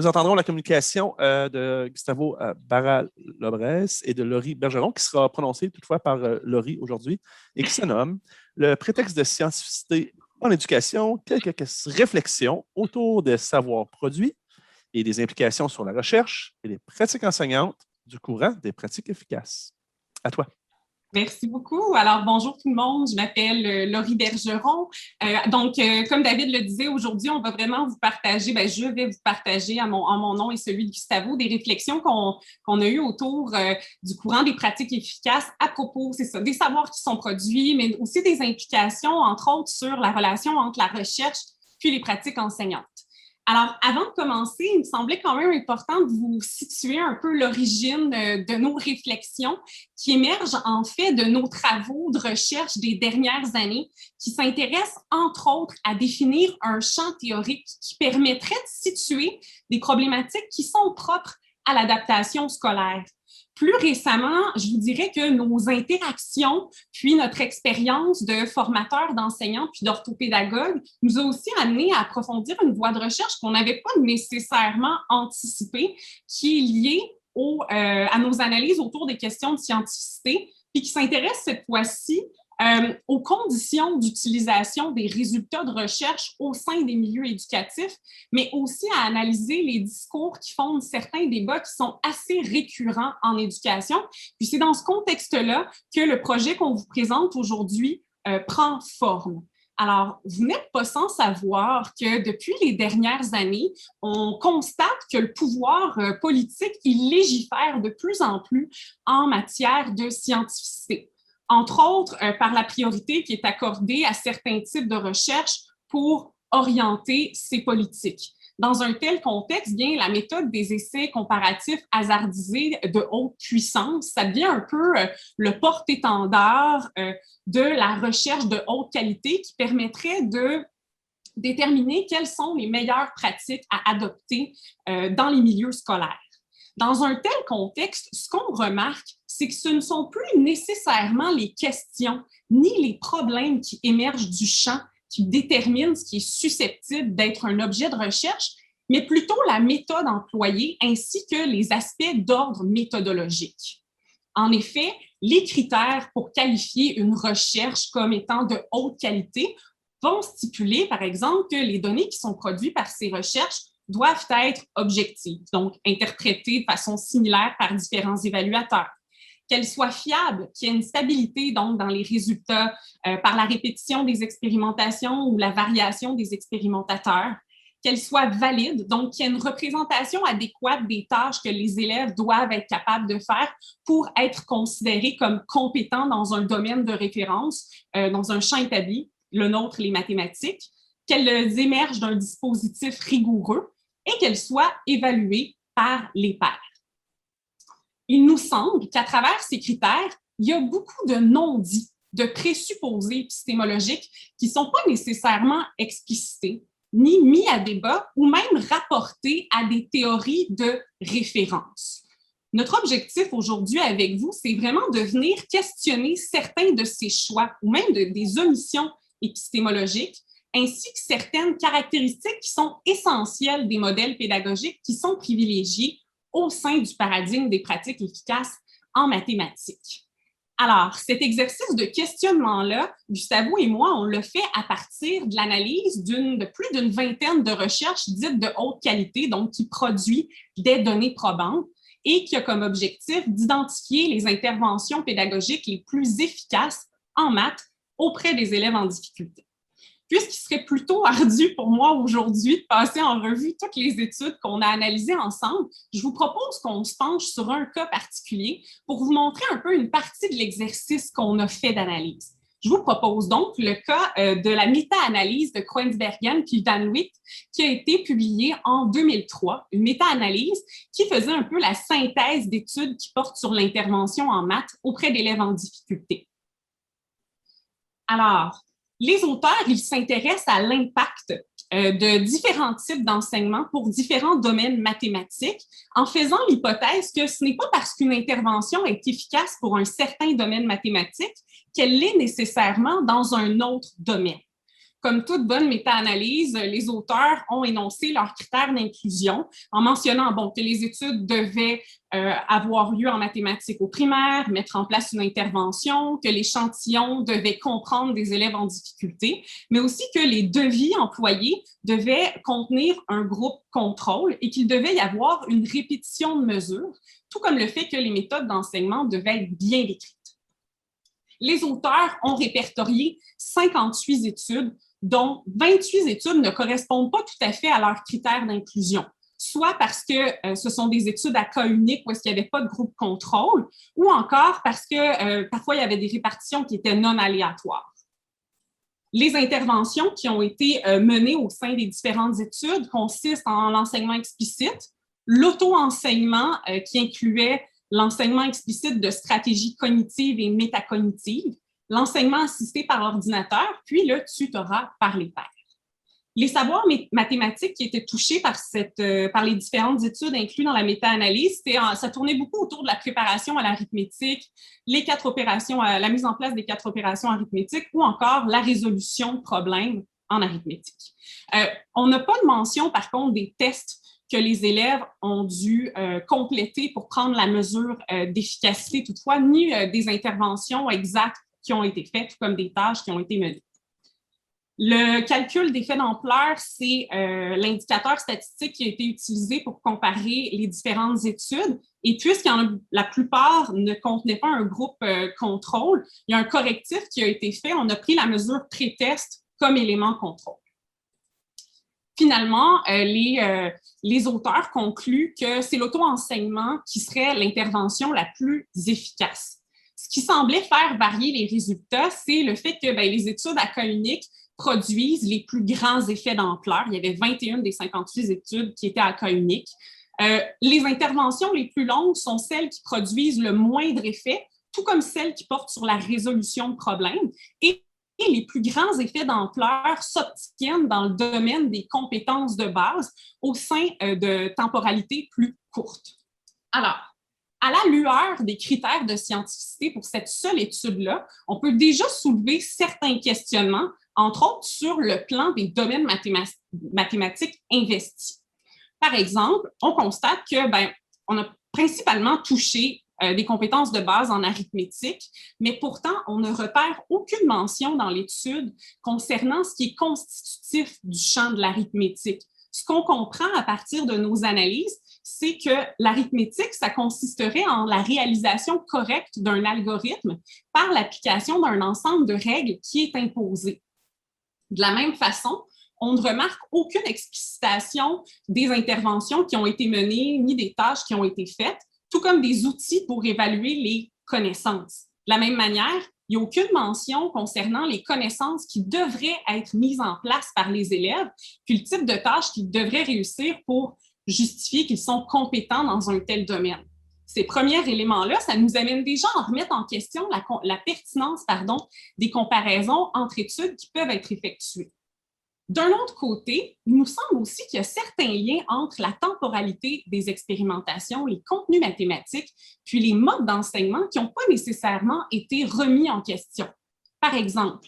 Nous entendrons la communication de Gustavo Barra-Lobrès et de Laurie Bergeron, qui sera prononcée toutefois par Laurie aujourd'hui, et qui se nomme « Le prétexte de scientificité en éducation, quelques réflexions autour des savoirs produits et des implications sur la recherche et les pratiques enseignantes du courant des pratiques efficaces. » À toi. Merci beaucoup. Alors, bonjour tout le monde. Je m'appelle Laurie Bergeron. Comme David le disait, aujourd'hui, on va vraiment vous partager, je vais vous partager en mon nom et celui de Gustavo, des réflexions qu'on a eues autour du courant des pratiques efficaces à propos, c'est ça, des savoirs qui sont produits, mais aussi des implications, entre autres, sur la relation entre la recherche puis les pratiques enseignantes. Alors, avant de commencer, il me semblait quand même important de vous situer un peu l'origine de nos réflexions qui émergent en fait de nos travaux de recherche des dernières années qui s'intéressent entre autres à définir un champ théorique qui permettrait de situer des problématiques qui sont propres à l'adaptation scolaire. Plus récemment, je vous dirais que nos interactions, puis notre expérience de formateur, d'enseignant, puis d'orthopédagogue nous a aussi amené à approfondir une voie de recherche qu'on n'avait pas nécessairement anticipée, qui est liée à nos analyses autour des questions de scientificité, puis qui s'intéresse cette fois-ci aux conditions d'utilisation des résultats de recherche au sein des milieux éducatifs, mais aussi à analyser les discours qui fondent certains débats qui sont assez récurrents en éducation. Puis c'est dans ce contexte-là que le projet qu'on vous présente aujourd'hui prend forme. Alors, vous n'êtes pas sans savoir que depuis les dernières années, on constate que le pouvoir politique, il légifère de plus en plus en matière de scientificité. Entre autres, par la priorité qui est accordée à certains types de recherche pour orienter ces politiques. Dans un tel contexte, bien, la méthode des essais comparatifs hasardisés de haute puissance, ça devient un peu le porte-étendard de la recherche de haute qualité qui permettrait de déterminer quelles sont les meilleures pratiques à adopter dans les milieux scolaires. Dans un tel contexte, ce qu'on remarque, c'est que ce ne sont plus nécessairement les questions ni les problèmes qui émergent du champ qui déterminent ce qui est susceptible d'être un objet de recherche, mais plutôt la méthode employée ainsi que les aspects d'ordre méthodologique. En effet, les critères pour qualifier une recherche comme étant de haute qualité vont stipuler, par exemple, que les données qui sont produites par ces recherches doivent être objectives, donc interprétées de façon similaire par différents évaluateurs, qu'elles soient fiables, qu'il y ait une stabilité donc dans les résultats par la répétition des expérimentations ou la variation des expérimentateurs, qu'elles soient valides, donc qu'il y ait une représentation adéquate des tâches que les élèves doivent être capables de faire pour être considérés comme compétents dans un domaine de référence, dans un champ établi, le nôtre, les mathématiques, qu'elles émergent d'un dispositif rigoureux et qu'elles soient évaluées par les pairs. Il nous semble qu'à travers ces critères, il y a beaucoup de non-dits, de présupposés épistémologiques qui ne sont pas nécessairement explicités, ni mis à débat ou même rapportés à des théories de référence. Notre objectif aujourd'hui avec vous, c'est vraiment de venir questionner certains de ces choix ou même des omissions épistémologiques, ainsi que certaines caractéristiques qui sont essentielles des modèles pédagogiques qui sont privilégiés au sein du paradigme des pratiques efficaces en mathématiques. Alors, cet exercice de questionnement-là, Gustavo et moi, on l'a fait à partir de l'analyse de plus d'une vingtaine de recherches dites de haute qualité, donc qui produit des données probantes et qui a comme objectif d'identifier les interventions pédagogiques les plus efficaces en maths auprès des élèves en difficulté. Puisqu'il serait plutôt ardu pour moi aujourd'hui de passer en revue toutes les études qu'on a analysées ensemble, je vous propose qu'on se penche sur un cas particulier pour vous montrer un peu une partie de l'exercice qu'on a fait d'analyse. Je vous propose donc le cas de la méta-analyse de Koensbergen puis Van Wyk qui a été publiée en 2003, une méta-analyse qui faisait un peu la synthèse d'études qui portent sur l'intervention en maths auprès d'élèves en difficulté. Alors, les auteurs, ils s'intéressent à l'impact de différents types d'enseignement pour différents domaines mathématiques en faisant l'hypothèse que ce n'est pas parce qu'une intervention est efficace pour un certain domaine mathématique qu'elle l'est nécessairement dans un autre domaine. Comme toute bonne méta-analyse, les auteurs ont énoncé leurs critères d'inclusion en mentionnant que les études devaient avoir lieu en mathématiques au primaire, mettre en place une intervention, que l'échantillon devait comprendre des élèves en difficulté, mais aussi que les devis employés devaient contenir un groupe contrôle et qu'il devait y avoir une répétition de mesures, tout comme le fait que les méthodes d'enseignement devaient être bien décrites. Les auteurs ont répertorié 58 études, dont 28 études ne correspondent pas tout à fait à leurs critères d'inclusion, soit parce que ce sont des études à cas unique où est-ce qu'il n'y avait pas de groupe contrôle, ou encore parce que parfois il y avait des répartitions qui étaient non aléatoires. Les interventions qui ont été menées au sein des différentes études consistent en l'enseignement explicite, l'auto-enseignement qui incluait l'enseignement explicite de stratégies cognitives et métacognitives, l'enseignement assisté par l'ordinateur, puis le tutorat par les pairs. Les savoirs mathématiques qui étaient touchés par les différentes études incluses dans la méta-analyse, ça tournait beaucoup autour de la préparation à l'arithmétique, la mise en place des 4 opérations arithmétiques ou encore la résolution de problèmes en arithmétique. On n'a pas de mention, par contre, des tests que les élèves ont dû compléter pour prendre la mesure d'efficacité toutefois, ni des interventions exactes qui ont été faites, comme des tâches qui ont été menées. Le calcul d'effet d'ampleur, c'est l'indicateur statistique qui a été utilisé pour comparer les différentes études. Et la plupart ne contenaient pas un groupe contrôle, il y a un correctif qui a été fait. On a pris la mesure pré-test comme élément contrôle. Finalement, les auteurs concluent que c'est l'auto-enseignement qui serait l'intervention la plus efficace. Ce qui semblait faire varier les résultats, c'est le fait que les études à cas unique produisent les plus grands effets d'ampleur. Il y avait 21 des 58 études qui étaient à cas unique. Les interventions les plus longues sont celles qui produisent le moindre effet, tout comme celles qui portent sur la résolution de problèmes. Et les plus grands effets d'ampleur s'obtiennent dans le domaine des compétences de base au sein de temporalités plus courtes. Alors, à la lueur des critères de scientificité pour cette seule étude-là, on peut déjà soulever certains questionnements, entre autres sur le plan des domaines mathématiques investis. Par exemple, on constate qu'on a principalement touché des compétences de base en arithmétique, mais pourtant, on ne repère aucune mention dans l'étude concernant ce qui est constitutif du champ de l'arithmétique. Ce qu'on comprend à partir de nos analyses, c'est que l'arithmétique, ça consisterait en la réalisation correcte d'un algorithme par l'application d'un ensemble de règles qui est imposé. De la même façon, on ne remarque aucune explicitation des interventions qui ont été menées ni des tâches qui ont été faites, tout comme des outils pour évaluer les connaissances. De la même manière, il n'y a aucune mention concernant les connaissances qui devraient être mises en place par les élèves, puis le type de tâches qu'ils devraient réussir pour justifier qu'ils sont compétents dans un tel domaine. Ces premiers éléments-là, ça nous amène déjà à remettre en question la pertinence des comparaisons entre études qui peuvent être effectuées. D'un autre côté, il nous semble aussi qu'il y a certains liens entre la temporalité des expérimentations, les contenus mathématiques, puis les modes d'enseignement qui n'ont pas nécessairement été remis en question. Par exemple,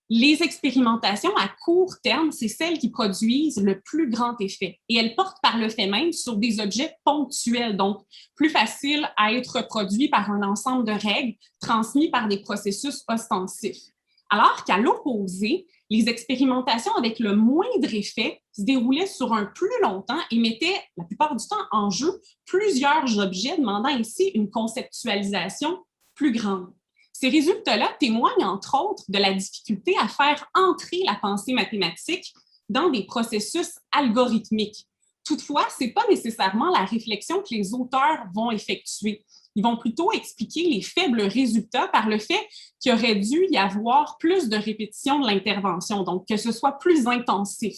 les expérimentations à court terme, c'est celles qui produisent le plus grand effet et elles portent par le fait même sur des objets ponctuels, donc plus faciles à être reproduits par un ensemble de règles transmis par des processus ostensifs. Alors qu'à l'opposé, les expérimentations avec le moindre effet se déroulaient sur un plus long temps et mettaient la plupart du temps en jeu plusieurs objets, demandant ainsi une conceptualisation plus grande. Ces résultats-là témoignent entre autres de la difficulté à faire entrer la pensée mathématique dans des processus algorithmiques. Toutefois, ce n'est pas nécessairement la réflexion que les auteurs vont effectuer. Ils vont plutôt expliquer les faibles résultats par le fait qu'il aurait dû y avoir plus de répétition de l'intervention, donc que ce soit plus intensif.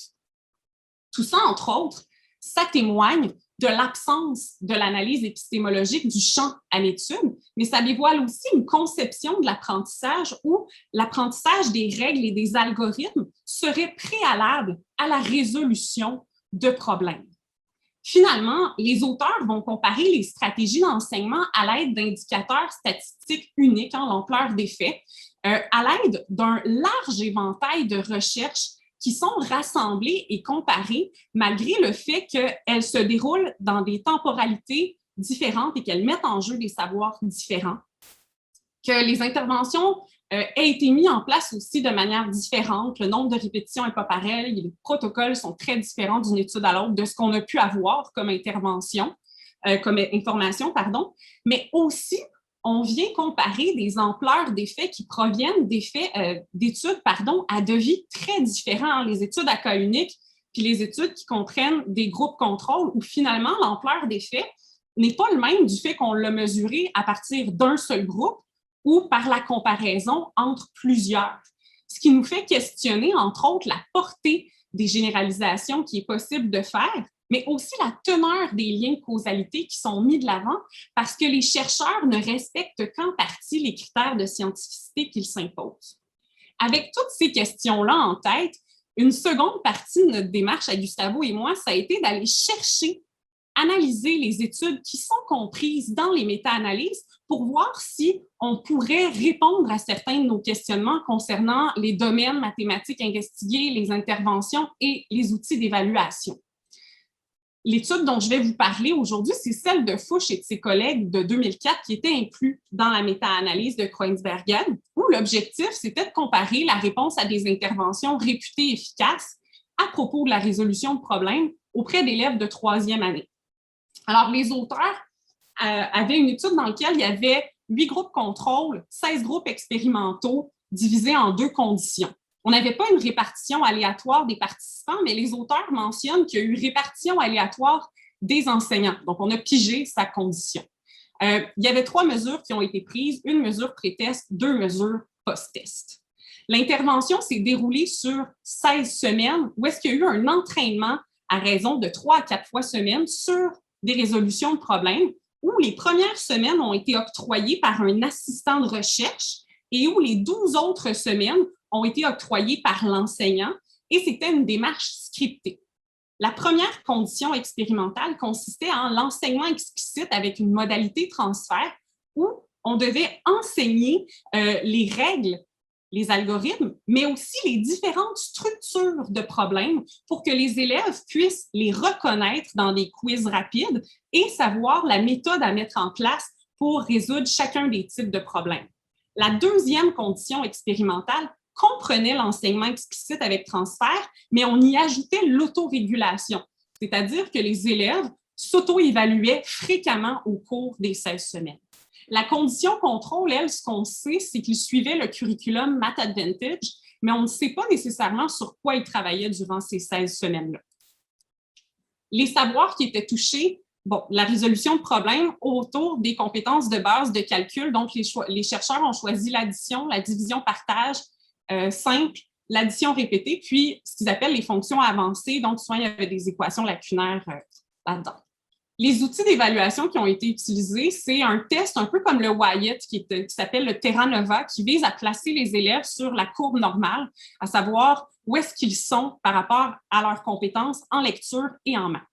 Tout ça, entre autres, ça témoigne de l'absence de l'analyse épistémologique du champ à l'étude, mais ça dévoile aussi une conception de l'apprentissage où l'apprentissage des règles et des algorithmes serait préalable à la résolution de problèmes. Finalement, les auteurs vont comparer les stratégies d'enseignement à l'aide d'indicateurs statistiques uniques en l'ampleur des faits, à l'aide d'un large éventail de recherches qui sont rassemblées et comparées malgré le fait qu'elles se déroulent dans des temporalités différentes et qu'elles mettent en jeu des savoirs différents, que les interventions aient été mises en place aussi de manière différente. Le nombre de répétitions n'est pas pareil, les protocoles sont très différents d'une étude à l'autre de ce qu'on a pu avoir comme intervention, comme information, pardon, mais aussi on vient comparer des ampleurs d'effets qui proviennent d'études à devis très différents, les études à cas unique, puis les études qui comprennent des groupes contrôles, où finalement l'ampleur d'effet n'est pas le même du fait qu'on l'a mesuré à partir d'un seul groupe ou par la comparaison entre plusieurs. Ce qui nous fait questionner, entre autres, la portée des généralisations qui est possible de faire, mais aussi la teneur des liens de causalité qui sont mis de l'avant parce que les chercheurs ne respectent qu'en partie les critères de scientificité qu'ils s'imposent. Avec toutes ces questions-là en tête, une seconde partie de notre démarche à Gustavo et moi, ça a été d'aller chercher, analyser les études qui sont comprises dans les méta-analyses pour voir si on pourrait répondre à certains de nos questionnements concernant les domaines mathématiques investigués, les interventions et les outils d'évaluation. L'étude dont je vais vous parler aujourd'hui, c'est celle de Fuchs et de ses collègues de 2004 qui était inclus dans la méta-analyse de Kroijnsbergen, où l'objectif, c'était de comparer la réponse à des interventions réputées efficaces à propos de la résolution de problèmes auprès d'élèves de troisième année. Alors, les auteurs avaient une étude dans laquelle il y avait 8 groupes contrôle, 16 groupes expérimentaux divisés en 2 conditions. On n'avait pas une répartition aléatoire des participants, mais les auteurs mentionnent qu'il y a eu répartition aléatoire des enseignants. Donc, on a pigé sa condition. Il y avait 3 mesures qui ont été prises, une mesure pré-test, 2 mesures post-test. L'intervention s'est déroulée sur 16 semaines, où est-ce qu'il y a eu un entraînement à raison de 3 à 4 fois semaine sur des résolutions de problèmes, où les premières semaines ont été octroyées par un assistant de recherche et où les 12 autres semaines ont été octroyées par l'enseignant, et c'était une démarche scriptée. La première condition expérimentale consistait en l'enseignement explicite avec une modalité transfert où on devait enseigner les règles, les algorithmes, mais aussi les différentes structures de problèmes pour que les élèves puissent les reconnaître dans des quiz rapides et savoir la méthode à mettre en place pour résoudre chacun des types de problèmes. La deuxième condition expérimentale comprenait l'enseignement explicite avec transfert, mais on y ajoutait l'autorégulation, c'est-à-dire que les élèves s'auto-évaluaient fréquemment au cours des 16 semaines. La condition contrôle, elle, ce qu'on sait, c'est qu'ils suivaient le curriculum Math Advantage, mais on ne sait pas nécessairement sur quoi ils travaillaient durant ces 16 semaines-là. Les savoirs qui étaient touchés, la résolution de problèmes autour des compétences de base de calcul. Donc, les chercheurs ont choisi l'addition, la division-partage simple, l'addition répétée, puis ce qu'ils appellent les fonctions avancées. Donc, souvent, il y avait des équations lacunaires là-dedans. Les outils d'évaluation qui ont été utilisés, c'est un test un peu comme le Wyatt qui s'appelle le Terra Nova, qui vise à placer les élèves sur la courbe normale, à savoir où est-ce qu'ils sont par rapport à leurs compétences en lecture et en maths.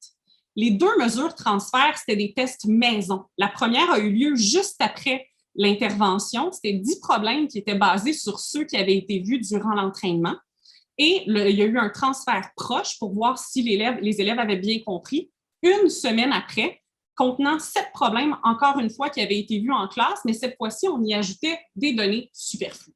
Les 2 mesures transfert, c'était des tests maison. La première a eu lieu juste après l'intervention. C'était 10 problèmes qui étaient basés sur ceux qui avaient été vus durant l'entraînement. Et il y a eu un transfert proche pour voir si les élèves avaient bien compris. Une semaine après, contenant 7 problèmes, encore une fois, qui avaient été vus en classe, mais cette fois-ci, on y ajoutait des données superflues.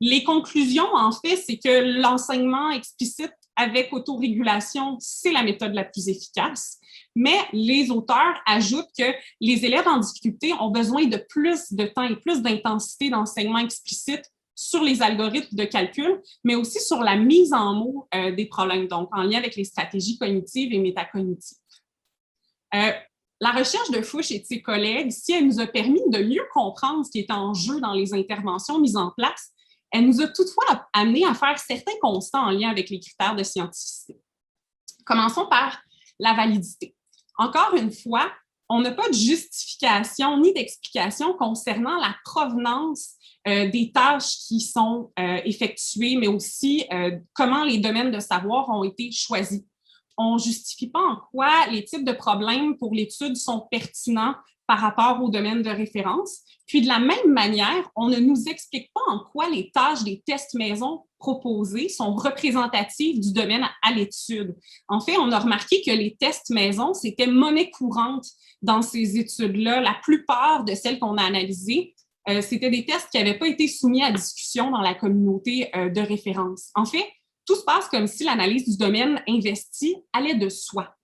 Les conclusions, en fait, c'est que l'enseignement explicite avec autorégulation, c'est la méthode la plus efficace, mais les auteurs ajoutent que les élèves en difficulté ont besoin de plus de temps et plus d'intensité d'enseignement explicite sur les algorithmes de calcul, mais aussi sur la mise en mots des problèmes, donc en lien avec les stratégies cognitives et métacognitives. La recherche de Fuchs et de ses collègues, si elle nous a permis de mieux comprendre ce qui est en jeu dans les interventions mises en place, elle nous a toutefois amené à faire certains constats en lien avec les critères de scientificité. Commençons par la validité. Encore une fois, on n'a pas de justification ni d'explication concernant la provenance des tâches qui sont effectuées, mais aussi comment les domaines de savoir ont été choisis. On ne justifie pas en quoi les types de problèmes pour l'étude sont pertinents par rapport au domaine de référence. Puis de la même manière, on ne nous explique pas en quoi les tâches des tests maison proposées sont représentatives du domaine à l'étude. En fait, on a remarqué que les tests maison, c'était monnaie courante dans ces études-là. La plupart de celles qu'on a analysées, c'était des tests qui n'avaient pas été soumis à discussion dans la communauté de référence. En fait, tout se passe comme si l'analyse du domaine investi allait de soi.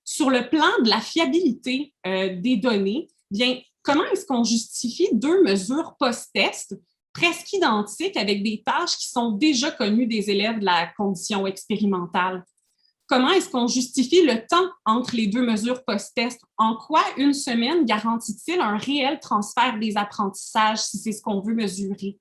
Sur le plan de la fiabilité des données, bien, comment est-ce qu'on justifie 2 mesures post-test presque identiques avec des tâches qui sont déjà connues des élèves de la condition expérimentale? Comment est-ce qu'on justifie le temps entre les 2 mesures post-test? En quoi une semaine garantit-il un réel transfert des apprentissages, si c'est ce qu'on veut mesurer?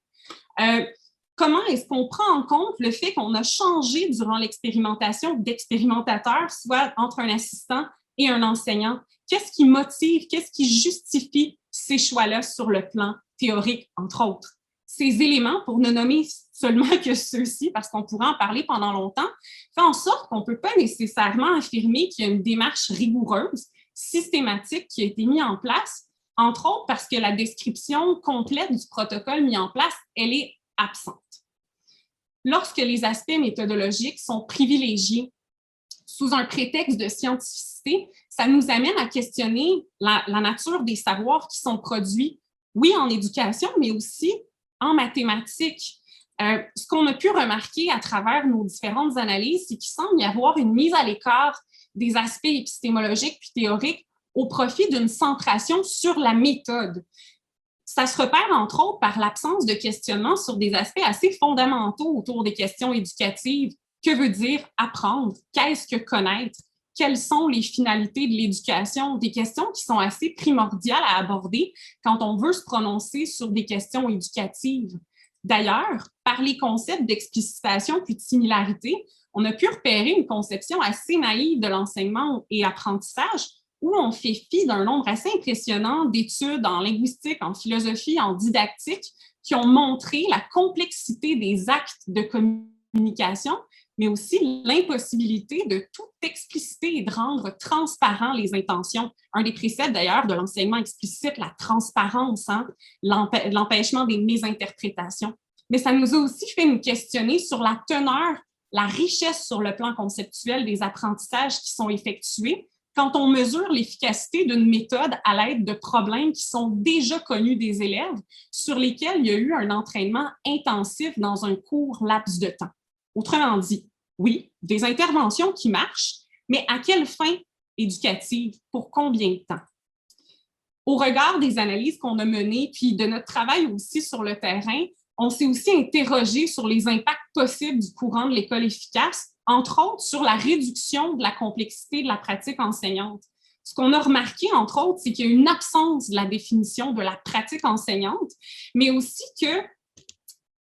Comment est-ce qu'on prend en compte le fait qu'on a changé durant l'expérimentation d'expérimentateur, soit entre un assistant et un enseignant? Qu'est-ce qui motive, qu'est-ce qui justifie ces choix-là sur le plan théorique, entre autres? Ces éléments, pour ne nommer seulement que ceux-ci, parce qu'on pourrait en parler pendant longtemps, fait en sorte qu'on ne peut pas nécessairement affirmer qu'il y a une démarche rigoureuse, systématique qui a été mise en place, entre autres parce que la description complète du protocole mis en place, elle est absente. Lorsque les aspects méthodologiques sont privilégiés sous un prétexte de scientificité, ça nous amène à questionner la nature des savoirs qui sont produits, oui, en éducation, mais aussi en mathématiques. Ce qu'on a pu remarquer à travers nos différentes analyses, c'est qu'il semble y avoir une mise à l'écart des aspects épistémologiques puis théoriques au profit d'une centration sur la méthode. Ça se repère, entre autres, par l'absence de questionnement sur des aspects assez fondamentaux autour des questions éducatives. Que veut dire apprendre? Qu'est-ce que connaître? Quelles sont les finalités de l'éducation? Des questions qui sont assez primordiales à aborder quand on veut se prononcer sur des questions éducatives. D'ailleurs, par les concepts d'explicitation puis de similarité, on a pu repérer une conception assez naïve de l'enseignement et apprentissage où on fait fi d'un nombre assez impressionnant d'études en linguistique, en philosophie, en didactique, qui ont montré la complexité des actes de communication, mais aussi l'impossibilité de tout expliciter et de rendre transparent les intentions. Un des préceptes d'ailleurs de l'enseignement explicite, la transparence, hein, l'empêchement des mésinterprétations. Mais ça nous a aussi fait nous questionner sur la teneur, la richesse sur le plan conceptuel des apprentissages qui sont effectués quand on mesure l'efficacité d'une méthode à l'aide de problèmes qui sont déjà connus des élèves, sur lesquels il y a eu un entraînement intensif dans un court laps de temps. Autrement dit, oui, des interventions qui marchent, mais à quelle fin éducative? Pour combien de temps? Au regard des analyses qu'on a menées, puis de notre travail aussi sur le terrain, on s'est aussi interrogé sur les impacts possibles du courant de l'école efficace, entre autres sur la réduction de la complexité de la pratique enseignante. Ce qu'on a remarqué, entre autres, c'est qu'il y a une absence de la définition de la pratique enseignante, mais aussi que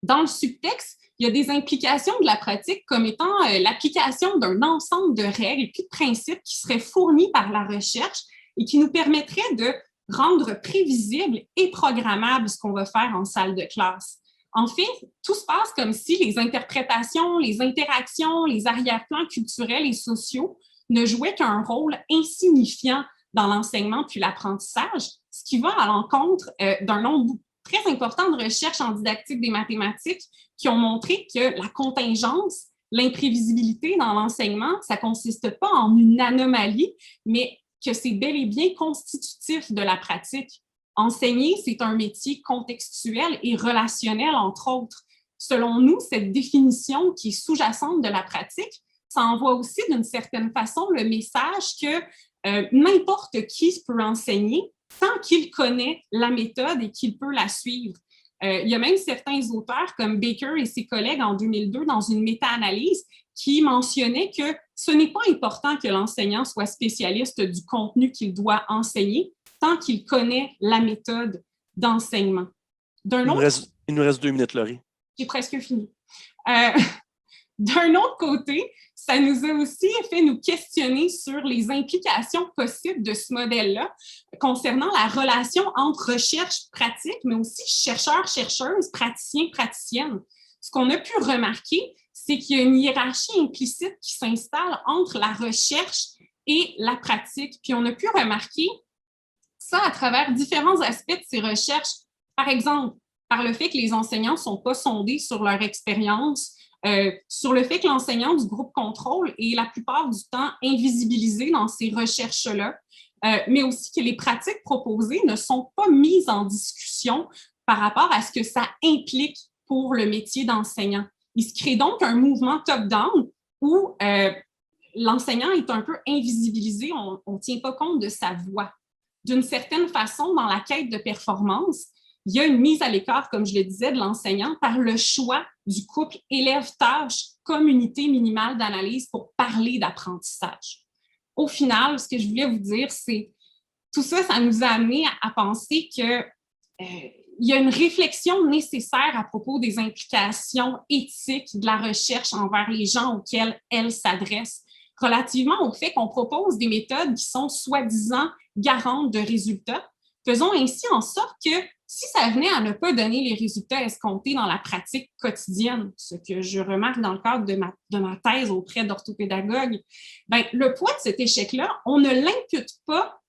dans le subtexte, il y a des implications de la pratique comme étant l'application d'un ensemble de règles et de principes qui seraient fournis par la recherche et qui nous permettraient de rendre prévisible et programmable ce qu'on va faire en salle de classe. En fait, tout se passe comme si les interprétations, les interactions, les arrière-plans culturels et sociaux ne jouaient qu'un rôle insignifiant dans l'enseignement puis l'apprentissage, ce qui va à l'encontre d'un nombre très important de recherches en didactique des mathématiques qui ont montré que la contingence, l'imprévisibilité dans l'enseignement, ça ne consiste pas en une anomalie, mais que c'est bel et bien constitutif de la pratique. Enseigner, c'est un métier contextuel et relationnel, entre autres. Selon nous, cette définition qui est sous-jacente de la pratique, ça envoie aussi d'une certaine façon le message que n'importe qui peut enseigner tant qu'il connaît la méthode et qu'il peut la suivre. Il y a même certains auteurs comme Baker et ses collègues en 2002 dans une méta-analyse qui mentionnaient que ce n'est pas important que l'enseignant soit spécialiste du contenu qu'il doit enseigner tant qu'il connaît la méthode d'enseignement. Il nous reste 2 minutes, Laurie. J'ai presque fini. D'un autre côté, ça nous a aussi fait nous questionner sur les implications possibles de ce modèle-là concernant la relation entre recherche pratique, mais aussi chercheurs-chercheuses, praticiens-praticiennes. Ce qu'on a pu remarquer, c'est qu'il y a une hiérarchie implicite qui s'installe entre la recherche et la pratique. Puis on a pu remarquer ça à travers différents aspects de ces recherches. Par exemple, par le fait que les enseignants ne sont pas sondés sur leur expérience sur le fait que l'enseignant du groupe contrôle est la plupart du temps invisibilisé dans ces recherches-là, mais aussi que les pratiques proposées ne sont pas mises en discussion par rapport à ce que ça implique pour le métier d'enseignant. Il se crée donc un mouvement top-down où l'enseignant est un peu invisibilisé, on ne tient pas compte de sa voix. D'une certaine façon, dans la quête de performance, il y a une mise à l'écart, comme je le disais, de l'enseignant par le choix du couple élève-tâche, communauté minimale d'analyse pour parler d'apprentissage. Au final, ce que je voulais vous dire, c'est tout ça, ça nous a amené à penser que il y a une réflexion nécessaire à propos des implications éthiques de la recherche envers les gens auxquels elle s'adresse, relativement au fait qu'on propose des méthodes qui sont soi-disant garantes de résultats. Faisons ainsi en sorte que si ça venait à ne pas donner les résultats escomptés dans la pratique quotidienne, ce que je remarque dans le cadre de ma thèse auprès d'orthopédagogues, bien, le poids de cet échec-là, on ne l'impute pas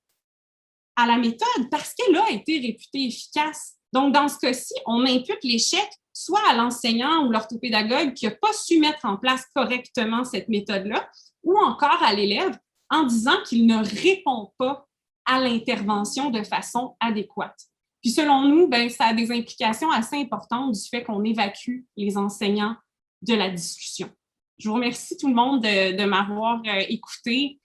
à la méthode parce qu'elle a été réputée efficace. Donc, dans ce cas-ci, on impute l'échec soit à l'enseignant ou l'orthopédagogue qui n'a pas su mettre en place correctement cette méthode-là, ou encore à l'élève en disant qu'il ne répond pas à l'intervention de façon adéquate. Puis selon nous, bien, ça a des implications assez importantes du fait qu'on évacue les enseignants de la discussion. Je vous remercie tout le monde de m'avoir écouté.